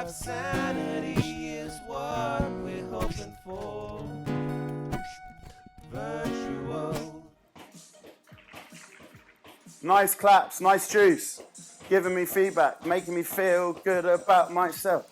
Our sanity is what we're hoping for. Virtual. Nice claps, nice juice. Giving me feedback, making me feel good about myself.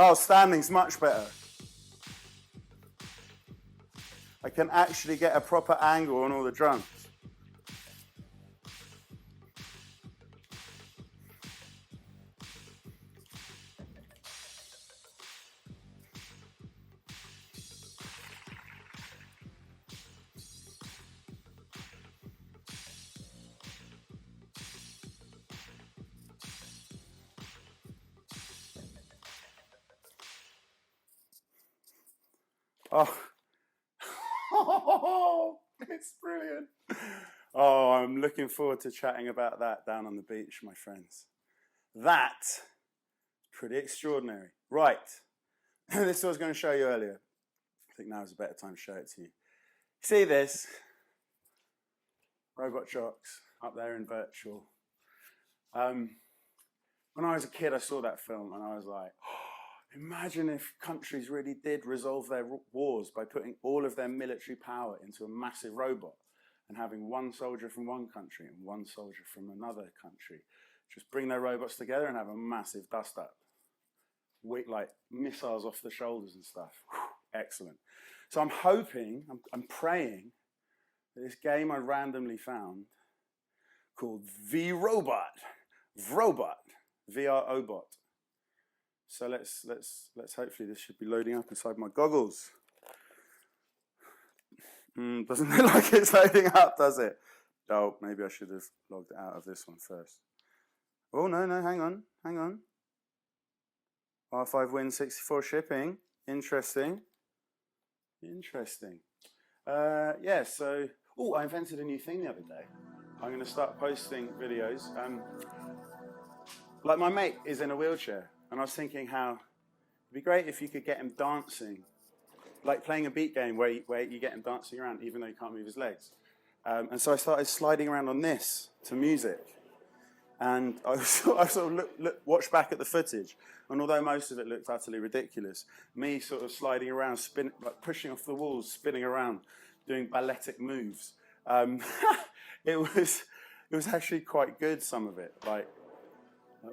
Oh, standing's much better. I can actually get a proper angle on all the drums. Oh, it's brilliant. Oh, I'm looking forward to chatting about that down on the beach, my friends. That's pretty extraordinary. Right, this is what I was going to show you earlier. I think now is a better time to show it to you. See this? Robot Jocks up there in virtual. When I was a kid, I saw that film and I was like, oh, imagine if countries really did resolve their wars by putting all of their military power into a massive robot and having one soldier from one country and one soldier from another country. Just bring their robots together and have a massive dust-up. Like missiles off the shoulders and stuff. Whew, excellent. So I'm hoping, I'm praying that this game I randomly found called VRobot, VRobot. So let's hopefully this should be loading up inside my goggles. Doesn't look like it's loading up, does it? Oh, maybe I should have logged out of this one first. Oh, no, hang on. R5 win 64 shipping. Interesting. Yeah, so, I invented a new thing the other day. I'm going to start posting videos. Like my mate is in a wheelchair, and I was thinking how it'd be great if you could get him dancing, like playing a beat game where you get him dancing around even though he can't move his legs. And so I started sliding around on this to music. And I sort of watched back at the footage, and although most of it looked utterly ridiculous, me sort of sliding around, like pushing off the walls, spinning around, doing balletic moves. It was actually quite good, some of it. Like,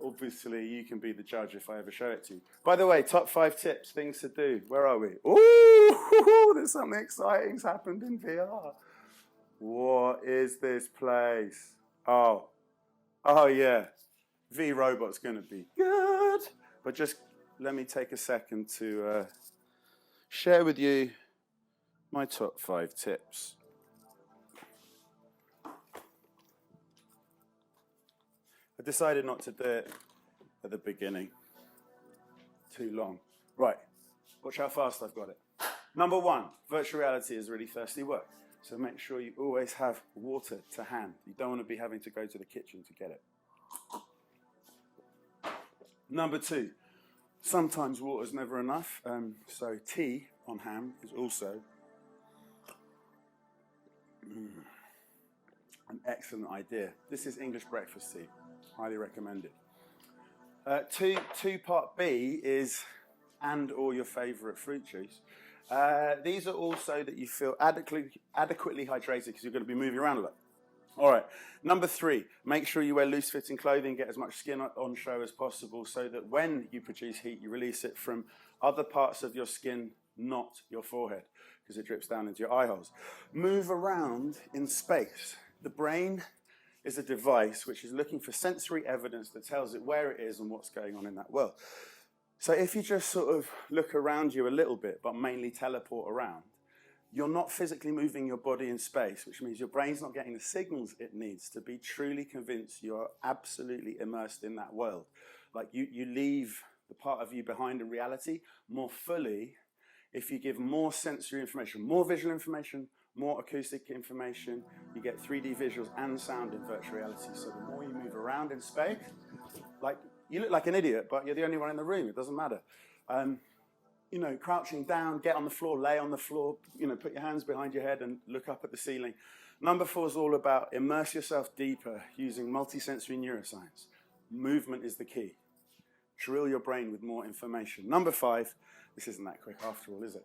obviously, you can be the judge if I ever show it to you. By the way, top 5 tips, things to do. Where are we? Ooh, there's something exciting's happened in VR. What is this place? Oh yeah, VRobot's going to be good. But just let me take a second to share with you my top 5 tips. I decided not to do it at the beginning. Too long. Right, watch how fast I've got it. Number 1, virtual reality is really thirsty work. So make sure you always have water to hand. You don't want to be having to go to the kitchen to get it. Number 2, sometimes water's never enough. So tea on hand is also an excellent idea. This is English breakfast tea. Highly recommended. Two-part B is and/or your favourite fruit juice. These are also that you feel adequately hydrated because you're going to be moving around a lot. All right. Number 3, make sure you wear loose-fitting clothing, get as much skin on show as possible so that when you produce heat, you release it from other parts of your skin, not your forehead, because it drips down into your eye holes. Move around in space. The brain is a device which is looking for sensory evidence that tells it where it is and what's going on in that world. So if you just sort of look around you a little bit, but mainly teleport around, you're not physically moving your body in space, which means your brain's not getting the signals it needs to be truly convinced you're absolutely immersed in that world. Like you leave the part of you behind a reality more fully if you give more sensory information, more visual information, more acoustic information. You get 3D visuals and sound in virtual reality. So the more you move around in space, like you look like an idiot, but you're the only one in the room. It doesn't matter. You know, crouching down, get on the floor, lay on the floor, you know, put your hands behind your head and look up at the ceiling. Number 4 is all about immerse yourself deeper using multisensory neuroscience. Movement is the key. Drill your brain with more information. Number 5, this isn't that quick after all, is it?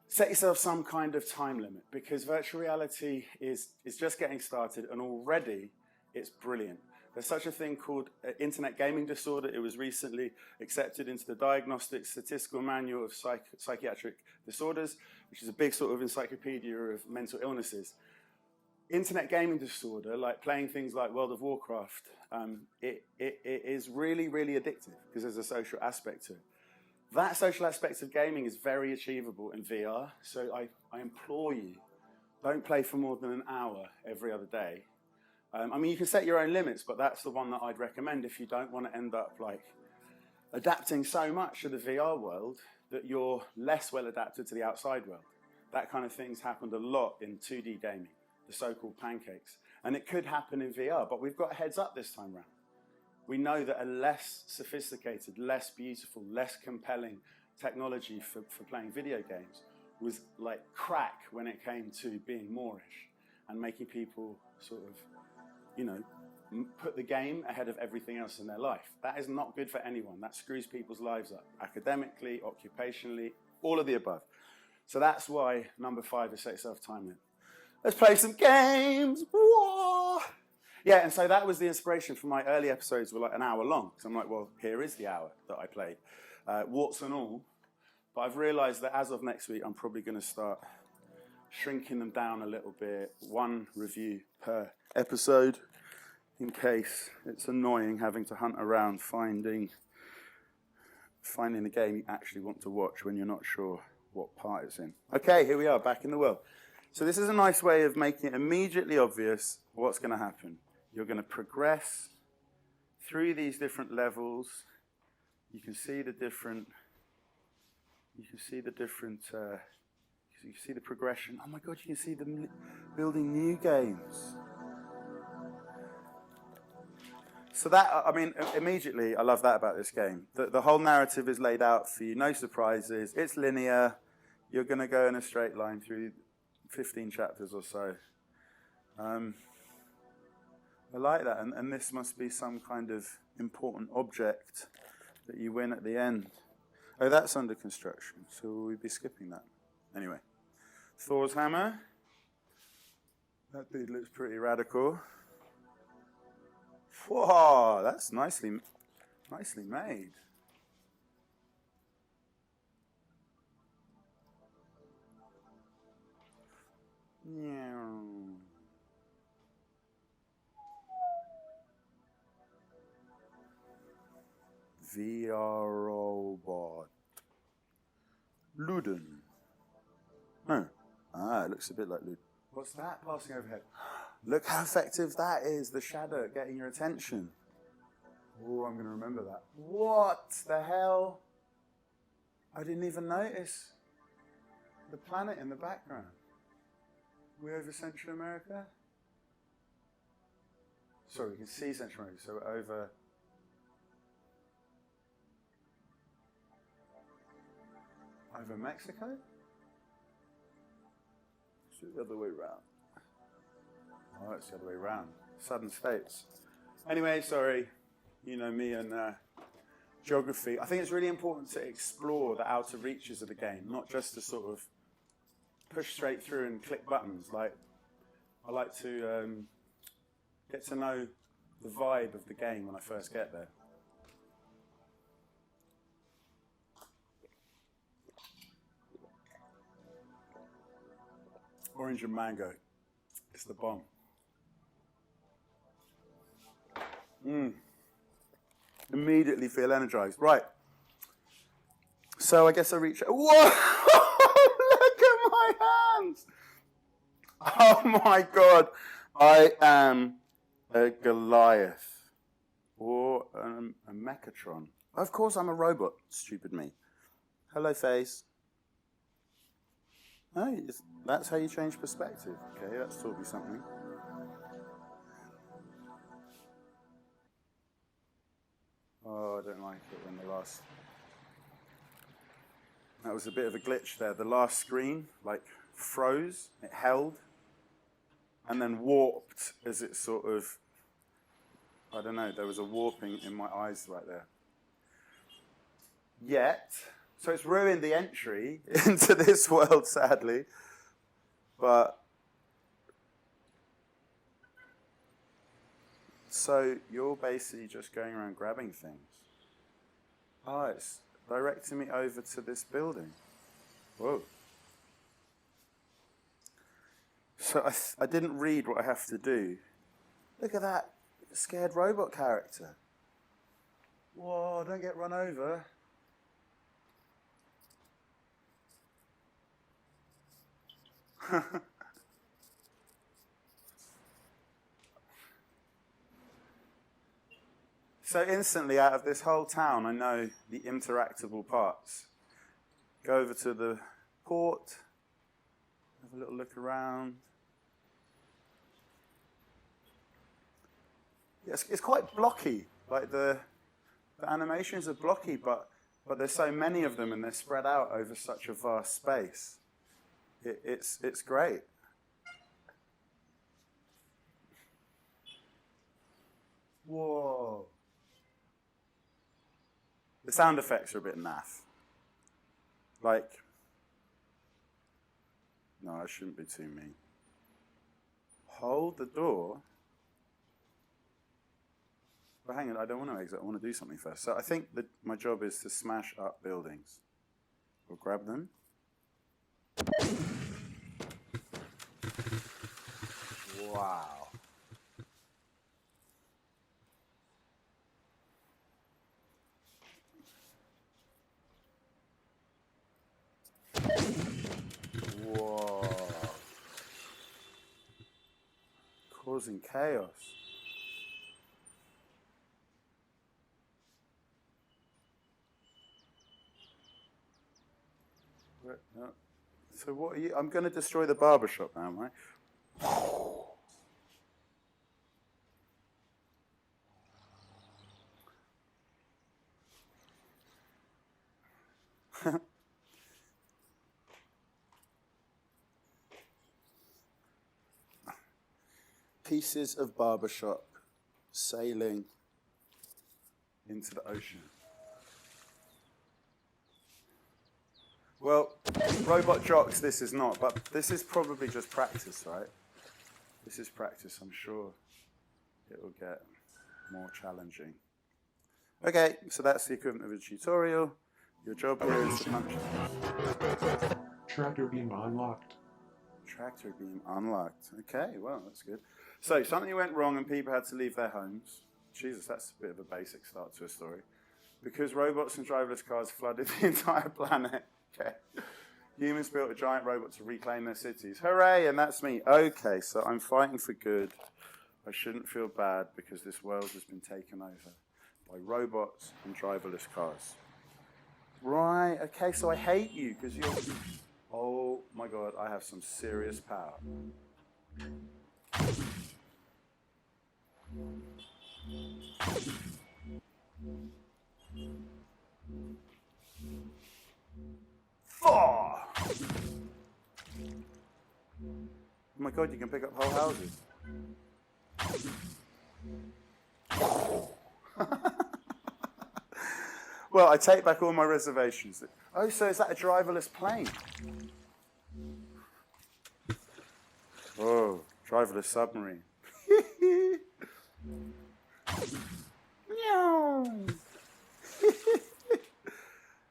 Set yourself some kind of time limit, because virtual reality is just getting started, and already it's brilliant. There's such a thing called internet gaming disorder. It was recently accepted into the Diagnostic Statistical Manual of Psychiatric Disorders, which is a big sort of encyclopedia of mental illnesses. Internet gaming disorder, like playing things like World of Warcraft, it is really, really addictive because there's a social aspect to it. That social aspect of gaming is very achievable in VR, so I implore you, don't play for more than an hour every other day. I mean, you can set your own limits, but that's the one that I'd recommend if you don't want to end up like adapting so much to the VR world that you're less well adapted to the outside world. That kind of thing's happened a lot in 2D gaming, the so-called pancakes. And it could happen in VR, but we've got a heads up this time around. We know that a less sophisticated, less beautiful, less compelling technology for playing video games was like crack when it came to being moreish and making people sort of, you know, put the game ahead of everything else in their life. That is not good for anyone. That screws people's lives up, academically, occupationally, all of the above. So that's why number 5 is set yourself time limit. Let's play some games. Whoa! Yeah, and so that was the inspiration for my early episodes were like an hour long. So I'm like, well, here is the hour that I played, warts and all. But I've realized that as of next week, I'm probably going to start shrinking them down a little bit, 1 review per episode, in case it's annoying having to hunt around finding the game you actually want to watch when you're not sure what part it's in. Okay, here we are, back in the world. So this is a nice way of making it immediately obvious what's going to happen. You're going to progress through these different levels. You can see the different. You can see the progression. Oh my God! You can see them building new games. So that, I mean, immediately, I love that about this game. The whole narrative is laid out for you. No surprises. It's linear. You're going to go in a straight line through 15 chapters or so. I like that, and this must be some kind of important object that you win at the end. Oh, that's under construction, so will we be skipping that? Anyway, Thor's hammer. That dude looks pretty radical. Whoa, that's nicely made. Yeah. VRobot. Luden. No. It looks a bit like Luden. What's that passing overhead? Look how effective that is, the shadow getting your attention. Oh, I'm going to remember that. What the hell? I didn't even notice the planet in the background. We over Central America? Sorry, we can see Central America, so we're over... Over Mexico? It's the other way around. Oh, it's the other way around. Southern states. Anyway, sorry. You know me and geography. I think it's really important to explore the outer reaches of the game, not just to sort of push straight through and click buttons. Like, I like to get to know the vibe of the game when I first get there. Orange and mango. It's the bomb. Immediately feel energized. Right. So I guess I reach... Whoa! Look at my hands! Oh my God. I am a Goliath. Or a Mechatron. Of course I'm a robot, stupid me. Hello, face. Oh, that's how you change perspective. Okay, that's taught me something. Oh, I don't like it when the last... That was a bit of a glitch there. The last screen, like, froze, it held, and then warped as it sort of... I don't know, there was a warping in my eyes right there. Yet, so it's ruined the entry into this world, sadly, but... So you're basically just going around grabbing things. Oh, it's directing me over to this building. Whoa. So I didn't read what I have to do. Look at that scared robot character. Whoa, don't get run over. So instantly, out of this whole town, I know the interactable parts. Go over to the port, have a little look around. Yes, it's quite blocky. Like the animations are blocky, but there's so many of them and they're spread out over such a vast space. It's great. Whoa. The sound effects are a bit naff. Like, no, I shouldn't be too mean. Hold the door. But hang on, I don't want to exit. I want to do something first. So I think that my job is to smash up buildings. Or grab them. Wow. Whoa. Causing chaos. No. So what are you? I'm going to destroy the barbershop now, am I? Pieces of barbershop sailing into the ocean. Well, robot jocks, this is not, but this is probably just practice, right? This is practice, I'm sure it will get more challenging. Okay, so that's the equivalent of a tutorial. Your job here is to punch. Tractor beam unlocked. Tractor beam unlocked. Okay, well, that's good. So, something went wrong and people had to leave their homes. Jesus, that's a bit of a basic start to a story. Because robots and driverless cars flooded the entire planet. Okay. Humans built a giant robot to reclaim their cities. Hooray, and that's me. Okay, so I'm fighting for good. I shouldn't feel bad because this world has been taken over by robots and driverless cars. Right, okay, so I hate you because you're... Oh my God, I have some serious power. Oh! Oh my God, you can pick up whole houses. Well, I take back all my reservations. Oh, so is that a driverless plane? Oh, driverless submarine.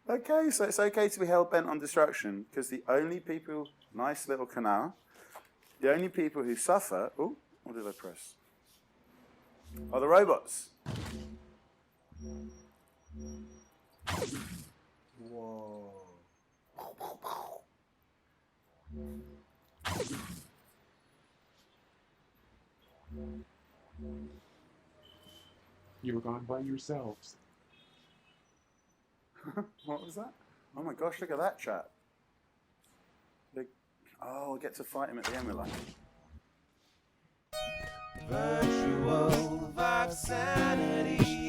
Okay, so it's okay to be hell-bent on destruction because the only people, nice little canal, the only people who suffer, oh, what did I press? Are the robots. Whoa. You're gone by yourselves. What was that? Oh my gosh, look at that chap. Big, oh, we'll get to fight him at the end, we're like. Virtual vibe sanity.